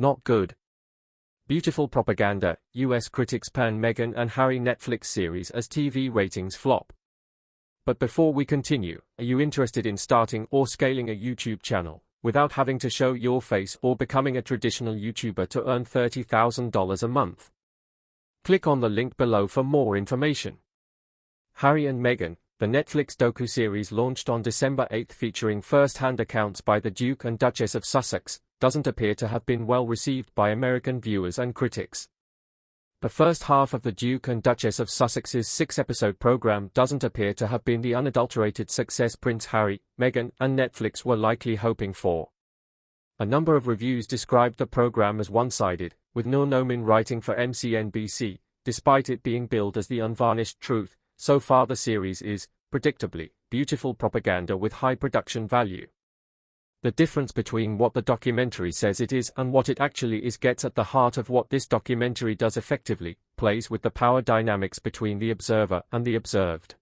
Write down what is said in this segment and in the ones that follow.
Not good. Beautiful propaganda, US critics pan Meghan and Harry Netflix series as TV ratings flop. But before we continue, are you interested in starting or scaling a YouTube channel without having to show your face or becoming a traditional YouTuber to earn $30,000 a month? Click on the link below for more information. Harry and Meghan, the Netflix docu-series launched on December 8 featuring first-hand accounts by the Duke and Duchess of Sussex, doesn't appear to have been well received by American viewers and critics. The first half of the Duke and Duchess of Sussex's 6-episode program doesn't appear to have been the unadulterated success Prince Harry, Meghan, and Netflix were likely hoping for. A number of reviews described the program as one-sided, with Noor Nomin writing for MSNBC, despite it being billed as the unvarnished truth. So far the series is, predictably, beautiful propaganda with high production value. The difference between what the documentary says it is and what it actually is gets at the heart of what this documentary does effectively, plays with the power dynamics between the observer and the observed.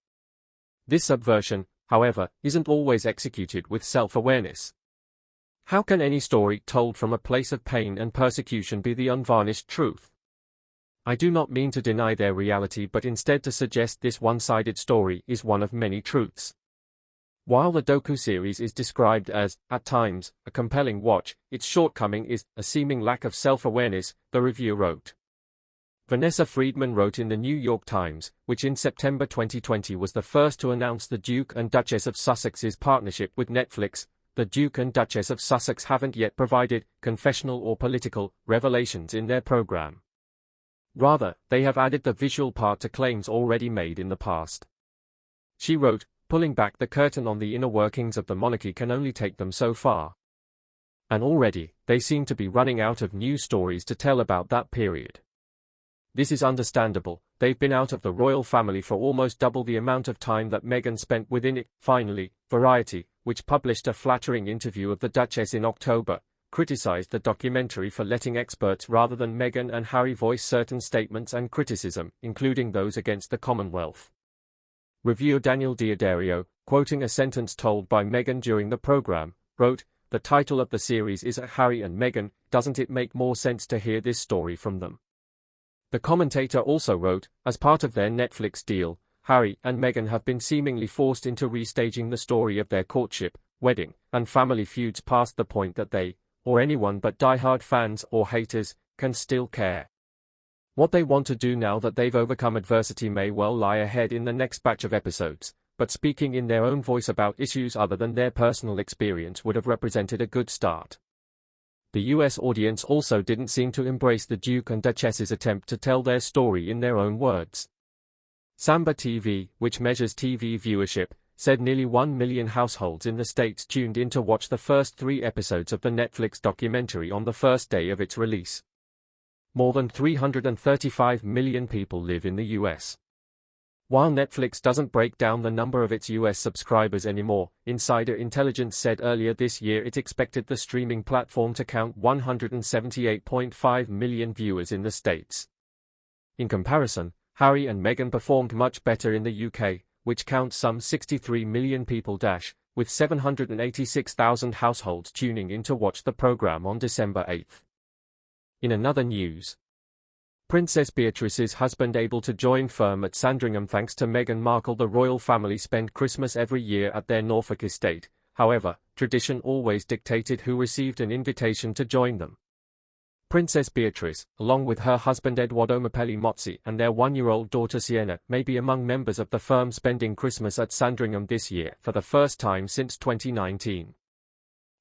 This subversion, however, isn't always executed with self-awareness. How can any story told from a place of pain and persecution be the unvarnished truth? I do not mean to deny their reality but instead to suggest this one-sided story is one of many truths. While the docu-series is described as, at times, a compelling watch, its shortcoming is a seeming lack of self-awareness, the review wrote. Vanessa Friedman wrote in the New York Times, which in September 2020 was the first to announce the Duke and Duchess of Sussex's partnership with Netflix, the Duke and Duchess of Sussex haven't yet provided confessional or political revelations in their program. Rather, they have added the visual part to claims already made in the past. She wrote, pulling back the curtain on the inner workings of the monarchy can only take them so far. And already, they seem to be running out of news stories to tell about that period. This is understandable, they've been out of the royal family for almost double the amount of time that Meghan spent within it. Finally, Variety, which published a flattering interview of the Duchess in October, criticized the documentary for letting experts rather than Meghan and Harry voice certain statements and criticism, including those against the Commonwealth. Reviewer Daniel Diodario, quoting a sentence told by Meghan during the program, wrote, "The title of the series is Harry and Meghan, doesn't it make more sense to hear this story from them?" The commentator also wrote, as part of their Netflix deal, Harry and Meghan have been seemingly forced into restaging the story of their courtship, wedding, and family feuds past the point that they, or anyone but die-hard fans or haters, can still care. What they want to do now that they've overcome adversity may well lie ahead in the next batch of episodes, but speaking in their own voice about issues other than their personal experience would have represented a good start. The US audience also didn't seem to embrace the Duke and Duchess's attempt to tell their story in their own words. Samba TV, which measures TV viewership, said nearly 1 million households in the States tuned in to watch the first 3 episodes of the Netflix documentary on the first day of its release. More than 335 million people live in the US. While Netflix doesn't break down the number of its US subscribers anymore, Insider Intelligence said earlier this year it expected the streaming platform to count 178.5 million viewers in the States. In comparison, Harry and Meghan performed much better in the UK, which counts some 63 million people, with 786,000 households tuning in to watch the program on December 8. In another news, Princess Beatrice's husband able to join firm at Sandringham thanks to Meghan Markle. The royal family spend Christmas every year at their Norfolk estate, however, tradition always dictated who received an invitation to join them. Princess Beatrice, along with her husband Edoardo Mopelli-Mozzi and their 1-year-old daughter Sienna, may be among members of the firm spending Christmas at Sandringham this year for the first time since 2019.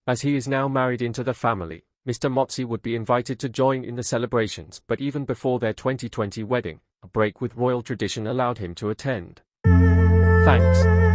As he is now married into the family, Mr. Mozzi would be invited to join in the celebrations, but even before their 2020 wedding, a break with royal tradition allowed him to attend. Thanks.